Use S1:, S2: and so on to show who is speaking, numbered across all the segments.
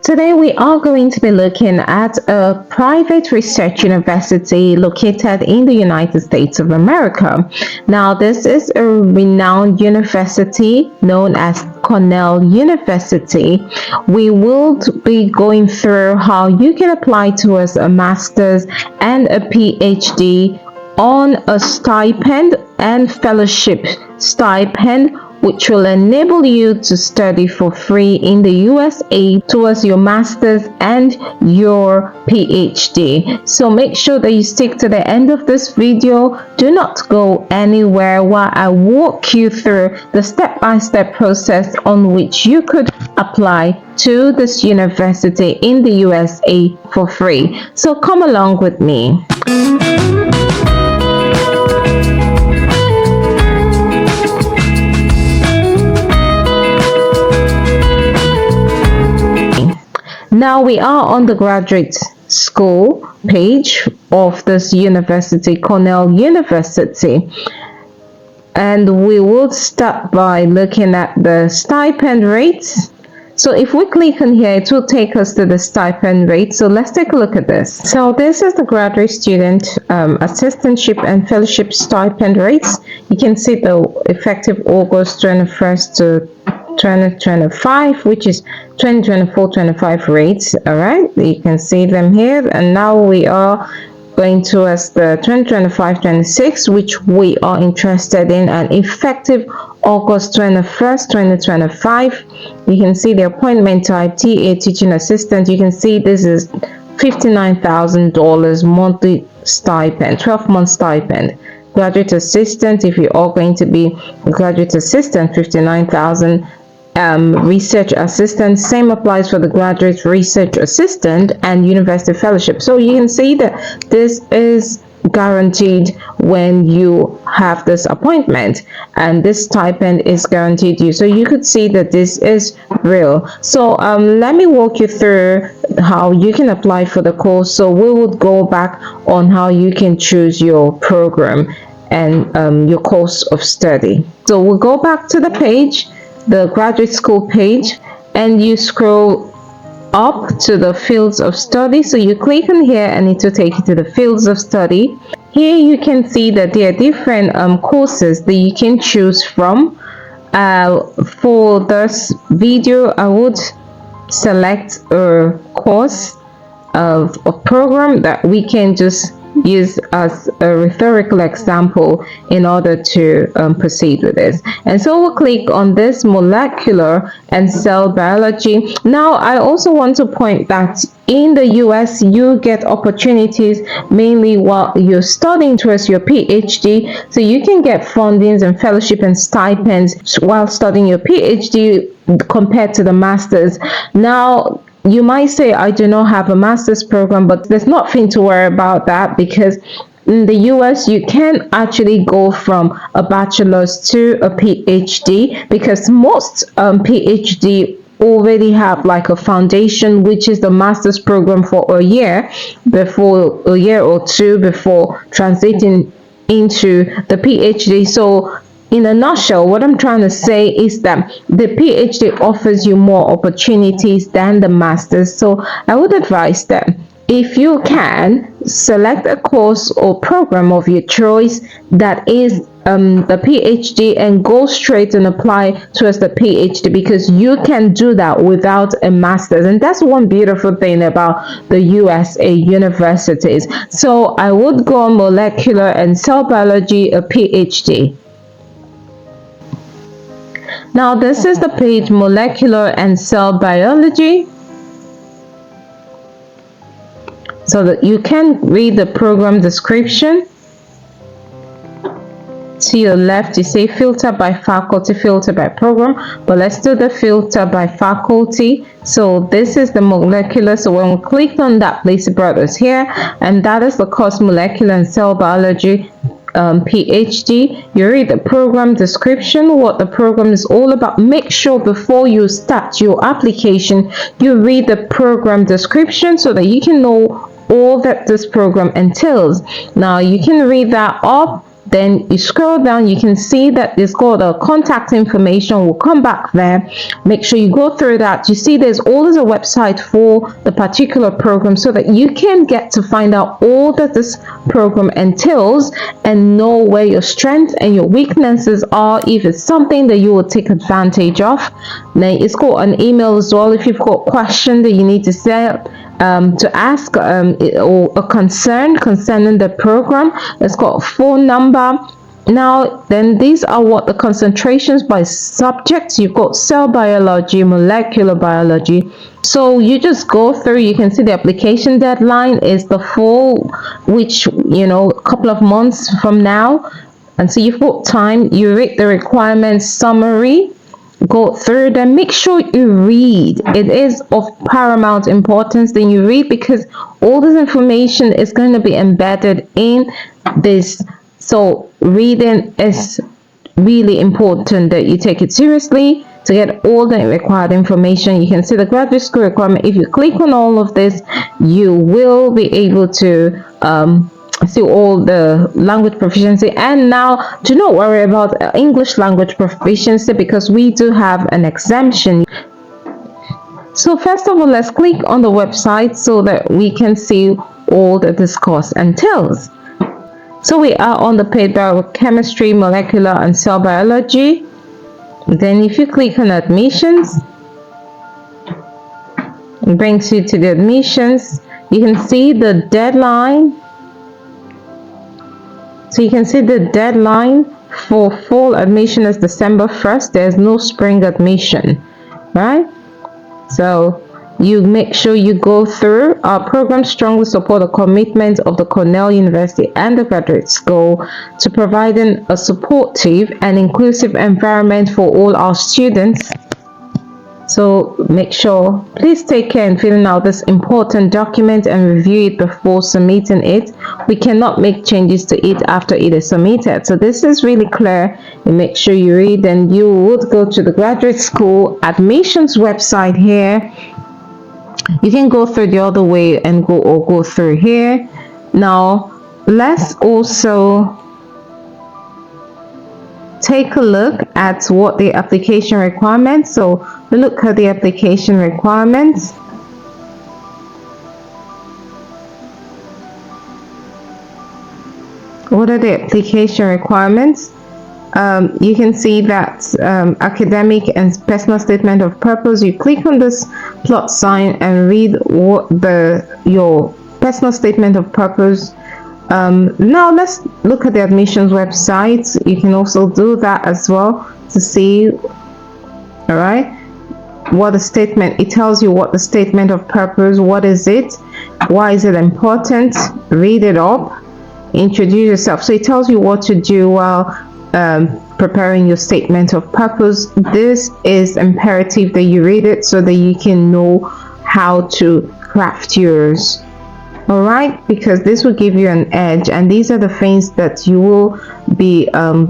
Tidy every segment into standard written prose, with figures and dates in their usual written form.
S1: Today we are going to be looking at a private research university located in the United States of America. Now, this is a renowned university known as Cornell University. We will be going through how you can apply towards a master's and a PhD on a stipend and fellowship stipend, which will enable you to study for free in the USA towards your master's and your PhD. So make sure that you stick to the end of this video. Do not go anywhere while I walk you through the step-by-step process on which you could apply to this university in the USA for free. So come along with me. Now we are on the graduate school page of this university, Cornell University, and we will start by looking at the stipend rates. So if we click on here, it will take us to the stipend rate. So let's take a look at this. So this is the graduate student assistantship and fellowship stipend rates. You can see the effective August 21st to 2025, which is 2024-25 rates. All right, you can see them here, and now we are going towards the 2025-26, which we are interested in, and effective August 21st, 2025. You can see the appointment type TA teaching assistant. You can see this is $59,000 monthly stipend, 12-month stipend. Graduate assistant, if you are going to be a graduate assistant, $59,000. Research assistant, same applies for the graduate research assistant and university fellowship. So you can see that this is guaranteed when you have this appointment, and this stipend is guaranteed you. So you could see that this is real. So let me walk you through how you can apply for the course. So we will go back on how you can choose your program and your course of study. So we'll go back to the page, the graduate school page, and you scroll up to the fields of study. So you click on here and it will take you to the fields of study. Here you can see that there are different courses that you can choose from. For this video, I would select a course of a program that we can just use as a rhetorical example in order to proceed with this. And so we'll click on this molecular and cell biology. Now I also want to point that in the US you get opportunities mainly while you're studying towards your PhD, so you can get fundings and fellowship and stipends while studying your PhD compared to the masters. Now you might say, I do not have a master's program, but there's nothing to worry about that, because in the US you can actually go from a bachelor's to a PhD, because most PhD already have like a foundation, which is the master's program for a year or two before transiting into the PhD. So in a nutshell, what I'm trying to say is that the PhD offers you more opportunities than the master's. So I would advise that if you can, select a course or program of your choice that is the PhD, and go straight and apply towards the PhD, because you can do that without a master's. And that's one beautiful thing about the USA universities. So I would go on molecular and cell biology, a PhD. Now this is the page, molecular and cell biology, so that you can read the program description. To your left you say filter by faculty, filter by program, but let's do the filter by faculty. So this is the molecular. So when we clicked on that place, it brought us here, and that is the course molecular and cell biology PhD. You read the program description, what the program is all about. Make sure before you start your application you read the program description so that you can know all that this program entails. Now you can read that up Then you scroll down, you can see that it's got a contact information. We'll come back there. Make sure you go through that. You see there's always a website for the particular program so that you can get to find out all that this program entails and know where your strengths and your weaknesses are, if it's something that you will take advantage of. Then it's got an email as well if you've got questions that you need to set to ask or a concern concerning the program. It's got a phone number. Now then, these are what the concentrations by subjects. You've got cell biology, molecular biology. So you just go through. You can see the application deadline is the fall, which, you know, a couple of months from now, and so you've got time. You read the requirements summary, go through them, make sure you read. It is of paramount importance that you read, because all this information is going to be embedded in this. So reading is really important that you take it seriously to get all the required information. You can see the graduate school requirement. If you click on all of this, you will be able to see all the language proficiency. And now do not worry about English language proficiency, because we do have an exemption. So first of all, let's click on the website so that we can see all that this course entails. So we are on the page biochemistry, molecular and cell biology. Then if you click on admissions, it brings you to the admissions. You can see the deadline. So you can see the deadline for fall admission is December 1st. There's no spring admission, right? So you make sure you go through. Our program strongly support the commitment of the Cornell University and the graduate school to providing a supportive and inclusive environment for all our students. So make sure, please take care in filling out this important document and review it before submitting it. We cannot make changes to it after it is submitted. So this is really clear. And make sure you read, and you would go to the graduate school admissions website here. You can go through the other way and go through here. Now let's also take a look at what the application requirements. So look at the application requirements. What are the application requirements? You can see that academic and personal statement of purpose. You click on this plot sign and read what your personal statement of purpose. Now let's look at the admissions website. You can also do that as well to see, all right, what the statement, it tells you what the statement of purpose, what is it, why is it important, read it up, introduce yourself. So it tells you what to do while preparing your statement of purpose. This is imperative that you read it so that you can know how to craft yours. All right, because this will give you an edge, and these are the things that you will be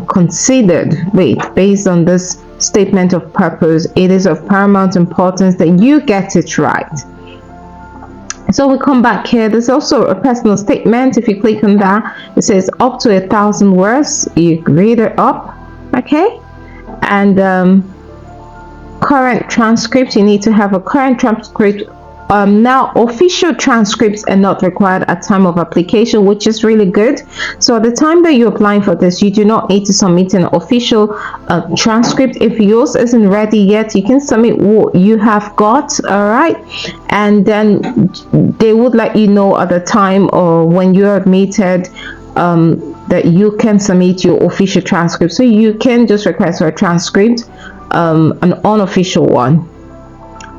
S1: considered based on this statement of purpose. It is of paramount importance that you get it right. So we come back here. There's also a personal statement. If you click on that, it says up to 1,000 words. You read it up, okay? And current transcript, you need to have a current transcript. Now official transcripts are not required at time of application, which is really good. So at the time that you're applying for this, you do not need to submit an official transcript. If yours isn't ready yet, you can submit what you have got, all right? And then they would let you know at the time or when you're admitted that you can submit your official transcript. So you can just request for a transcript, an unofficial one.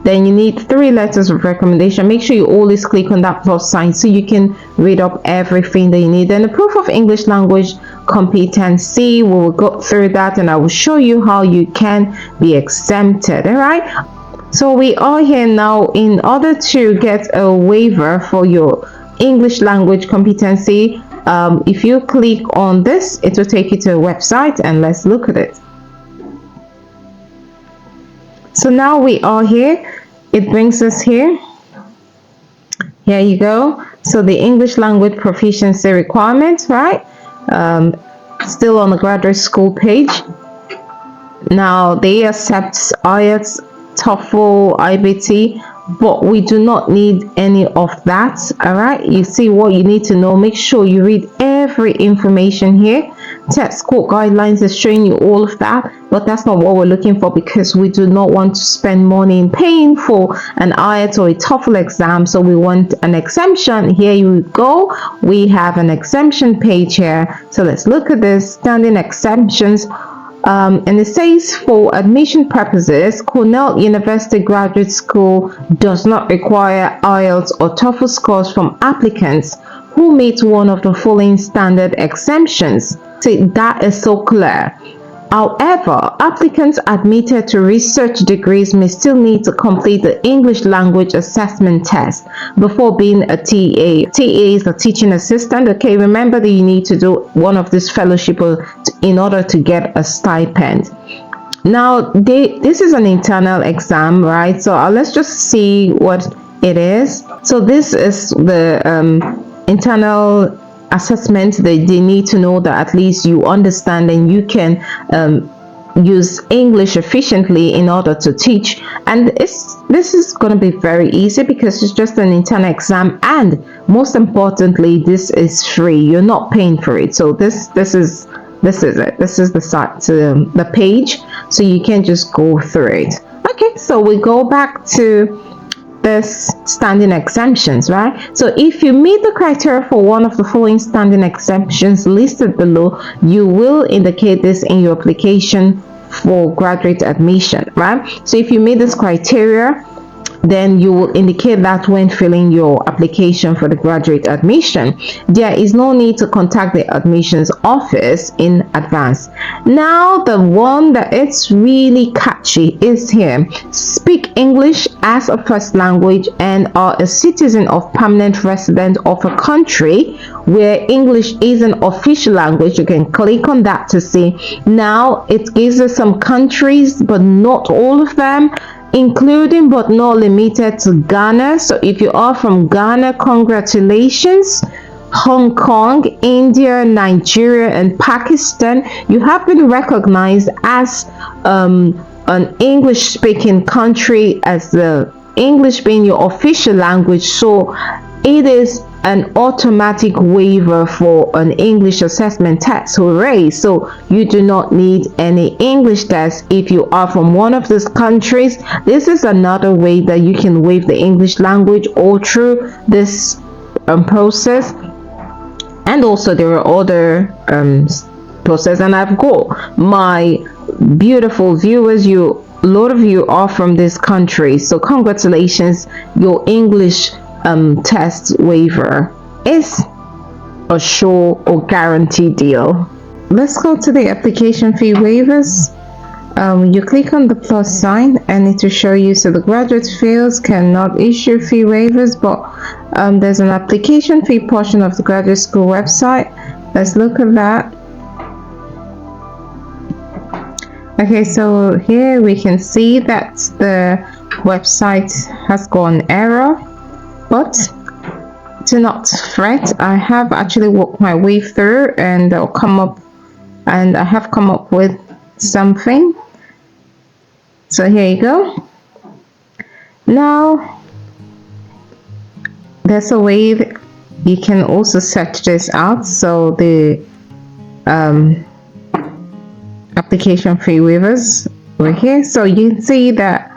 S1: Then you need 3 letters of recommendation. Make sure you always click on that plus sign so you can read up everything that you need. Then the proof of English language competency, we will go through that and I will show you how you can be exempted. All right, so we are here now. In order to get a waiver for your English language competency, if you click on this, it will take you to a website, and let's look at it. So now we are here. It brings us here. Here you go. So the English language proficiency requirements, right? Still on the graduate school page. Now they accept IELTS, TOEFL, IBT, but we do not need any of that. All right, you see what you need to know. Make sure you read every information here. Test quote guidelines is showing you all of that, but that's not what we're looking for, because we do not want to spend money in paying for an IELTS or a TOEFL exam. So we want an exemption. Here you go, we have an exemption page here. So let's look at this standing exemptions. And it says, for admission purposes, Cornell University Graduate School does not require IELTS or TOEFL scores from applicants who meet one of the following standard exemptions. See, that is so clear. However, applicants admitted to research degrees may still need to complete the English language assessment test before being a TA. TA is a teaching assistant. Okay, remember that you need to do one of these fellowship in order to get a stipend. Now, this is an internal exam, right? So let's just see what it is. So this is the internal assessment that they need to know that at least you understand and you can use English efficiently in order to teach. And this is going to be very easy because it's just an internal exam, and most importantly, this is free. You're not paying for it. So this is it. This is the site, the page, so you can just go through it. Okay, so we go back to this standing exemptions, right? So if you meet the criteria for one of the following standing exemptions listed below, you will indicate this in your application for graduate admission, right? So if you meet this criteria, then you will indicate that when filling your application for the graduate admission. There is no need to contact the admissions office in advance. Now, the one that it's really catchy is here. Speak English as a first language and are a citizen or permanent resident of a country where English is an official language. You can click on that to see. Now, it gives us some countries, but not all of them, including but not limited to Ghana. So if you are from Ghana, congratulations. Hong Kong, India, Nigeria, and Pakistan, you have been recognized as an English-speaking country, as the English being your official language. So it is an automatic waiver for an English assessment test. Hooray! So you do not need any English test if you are from one of these countries. This is another way that you can waive the English language all through this process. And also there are other process, and I've got my beautiful viewers, a lot of you are from this country, so congratulations, your English test waiver is a sure or guaranteed deal. Let's go to the application fee waivers. You click on the plus sign and it will show you, so the graduate fields cannot issue fee waivers, but there's an application fee portion of the graduate school website. Let's look at that. Okay, so here we can see that the website has gone error, but do not fret. I have actually worked my way through and I have come up with something. So here you go. Now there's a way that you can also search this out. So the application fee waivers right here. So you can see that.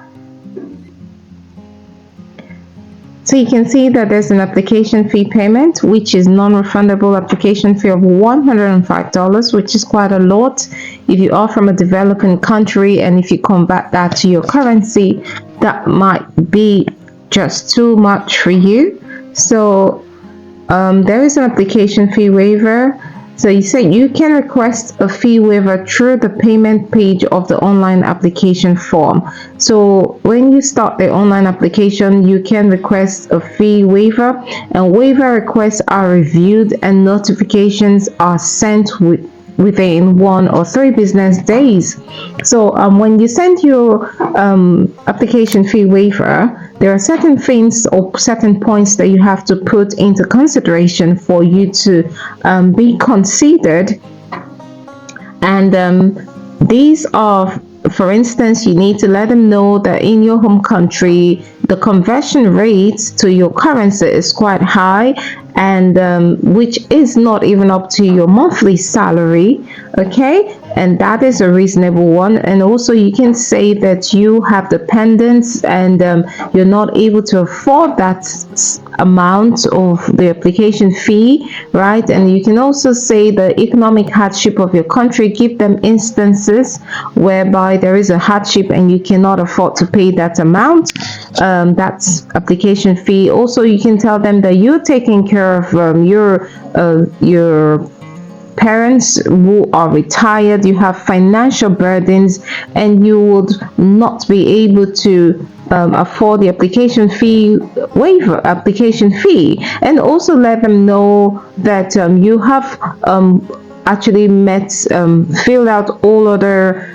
S1: So you can see that there's an application fee payment, which is non-refundable application fee of $105, which is quite a lot if you are from a developing country, and if you convert that to your currency, that might be just too much for you. So there is an application fee waiver. So you say you can request a fee waiver through the payment page of the online application form. So when you start the online application, you can request a fee waiver, and waiver requests are reviewed and notifications are sent within 1 or 3 business days. So when you send your application fee waiver, there are certain things or certain points that you have to put into consideration for you to be considered And these are, for instance, you need to let them know that in your home country the conversion rate to your currency is quite high, and which is not even up to your monthly salary. Okay, and that is a reasonable one. And also you can say that you have dependents, and you're not able to afford that amount of the application fee, right? And you can also say the economic hardship of your country. Give them instances whereby there is a hardship and you cannot afford to pay that amount, that's application fee. Also, you can tell them that you're taking care of your parents who are retired, you have financial burdens, and you would not be able to afford the application fee application fee. And also let them know that you have actually filled out all other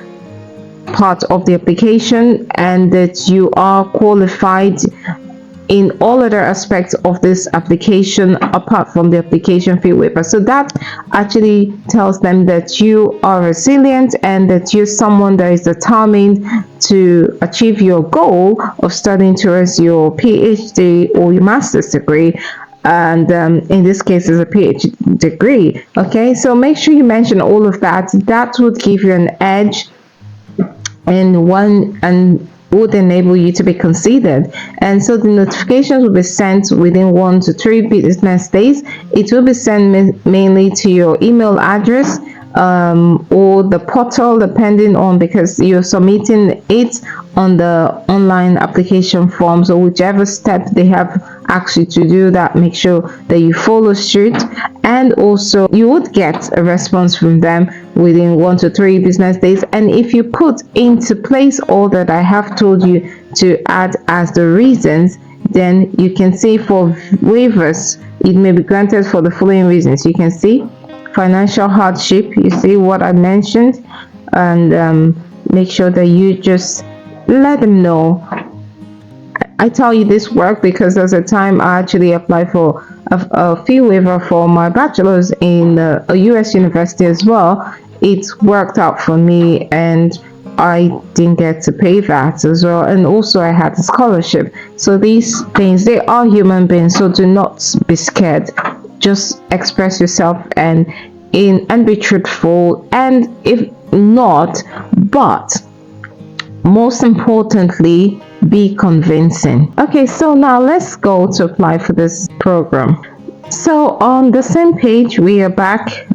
S1: part of the application, and that you are qualified in all other aspects of this application apart from the application fee waiver. So that actually tells them that you are resilient and that you're someone that is determined to achieve your goal of studying towards your PhD or your master's degree. And in this case is a PhD degree. Okay, so make sure you mention all of that. That would give you an edge and would enable you to be considered. And so the notifications will be sent within 1 to 3 business days. It will be sent mainly to your email address or the portal, depending on, because you're submitting it on the online application form. So whichever step they have asked you to do, that make sure that you follow suit. And also you would get a response from them within 1 to 3 business days. And if you put into place all that I have told you to add as the reasons, then you can see for waivers it may be granted for the following reasons. You can see financial hardship, you see what I mentioned, and make sure that you just let them know. I tell you this work because there's a time I actually applied for a fee waiver for my bachelor's in a US university as well. It worked out for me and I didn't get to pay that as well, and also I had a scholarship. So these things, they are human beings, so do not be scared. Just express yourself and be truthful, and if not, but most importantly, be convincing. Okay, so now let's go to apply for this program. So on the same page, we are back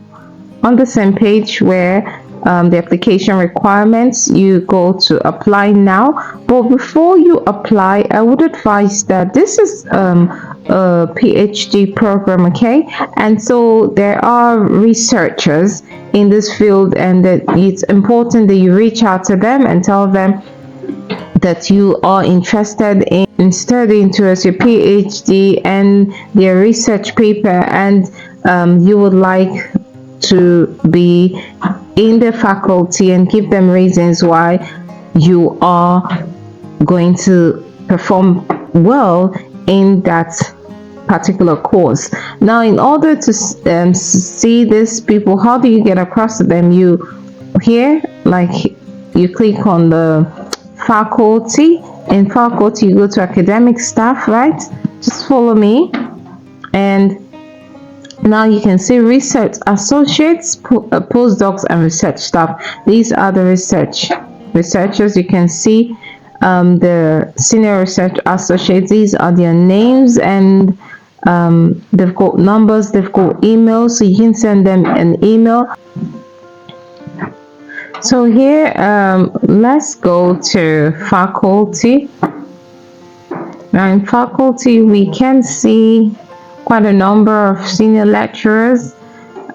S1: on the same page where the application requirements, you go to apply now. But before you apply, I would advise that this is a PhD program, okay? And so there are researchers in this field, and that it's important that you reach out to them and tell them that you are interested in studying towards your PhD and their research paper, and you would like to be in the faculty, and give them reasons why you are going to perform well in that particular course. Now, in order to see these people, how do you get across to them? You here, like, you click on the faculty. In faculty, you go to academic staff, right? Just follow me, and now you can see research associates, postdocs, and research staff. These are the researchers. You can see the senior research associates. These are their names, and they've got numbers, they've got emails, so you can send them an email. So here, let's go to faculty. Now in faculty, we can see quite a number of senior lecturers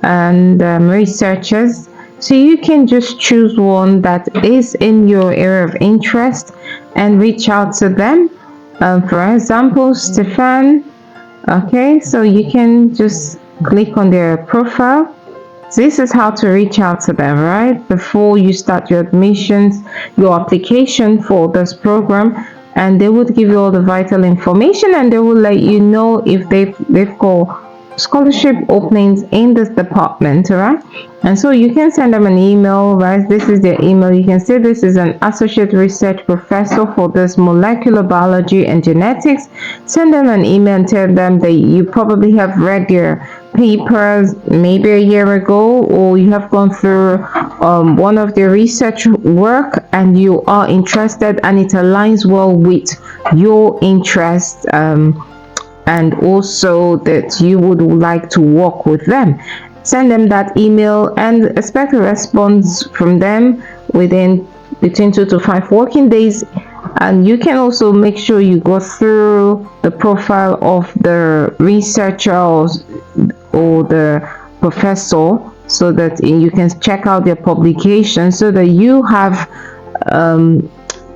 S1: and researchers. So you can just choose one that is in your area of interest and reach out to them. For example, Stefan. Okay, so you can just click on their profile. This is how to reach out to them, right? Before you start your admissions, your application for this program, and they would give you all the vital information, and they will let you know if they've got scholarship openings in this department, all right? And so you can send them an email, right? This is their email. You can say this is an associate research professor for this molecular biology and genetics. Send them an email and tell them that you probably have read their papers maybe a year ago, or you have gone through one of their research work and you are interested and it aligns well with your interest, and also that you would like to work with them. Send them that email and expect a response from them within between 2 to 5 working days. And you can also make sure you go through the profile of the researcher or the professor, so that you can check out their publications, so that you have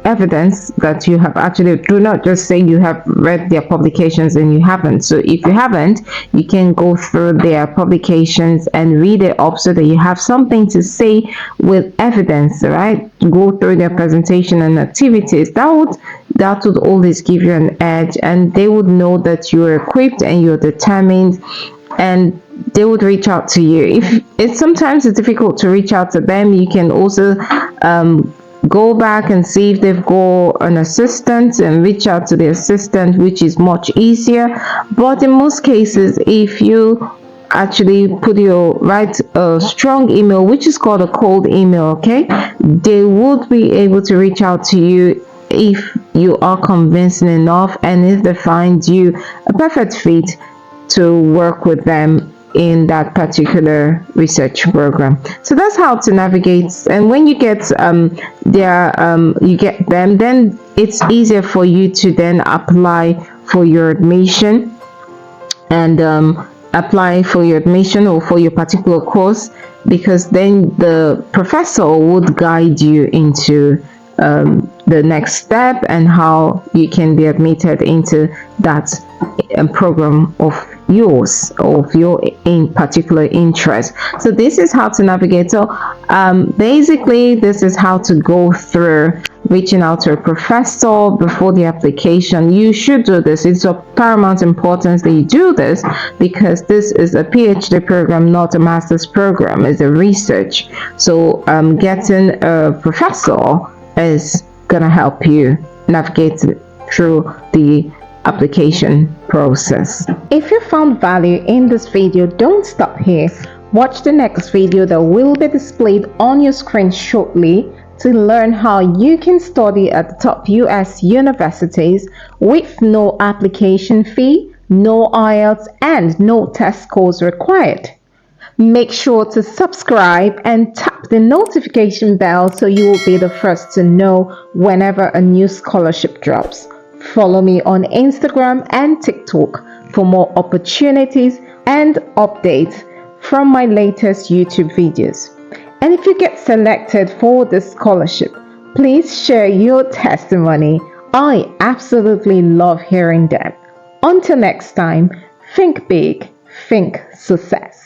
S1: evidence that you have actually, do not just say you have read their publications and you haven't. So if you haven't, you can go through their publications and read it up, so that you have something to say with evidence, right? Go through their presentation and activities. That would always give you an edge, and they would know that you're equipped and you're determined, and they would reach out to you. If it's sometimes it's difficult to reach out to them, you can also go back and see if they've got an assistant and reach out to the assistant, which is much easier. But in most cases, if you actually write a strong email, which is called a cold email, okay, they would be able to reach out to you if you are convincing enough, and if they find you a perfect fit to work with them in that particular research program. So that's how to navigate. And when you get you get them, then it's easier for you to then apply for your admission, and apply for your admission or for your particular course, because then the professor would guide you into the next step and how you can be admitted into that program of yours, of your in particular interest. So this is how to navigate. So basically this is how to go through reaching out to a professor before the application. You should do this. It's of paramount importance that you do this, because this is a PhD program, not a master's program. It's a research. So getting a professor is gonna help you navigate through the application process. If you found value in this video, don't stop here. Watch the next video that will be displayed on your screen shortly to learn how you can study at the top US universities with no application fee, no IELTS, and no test scores required. Make sure to subscribe and tap the notification bell so you will be the first to know whenever a new scholarship drops. Follow me on Instagram and TikTok for more opportunities and updates from my latest YouTube videos. And if you get selected for this scholarship, please share your testimony. I absolutely love hearing them. Until next time, think big, think success.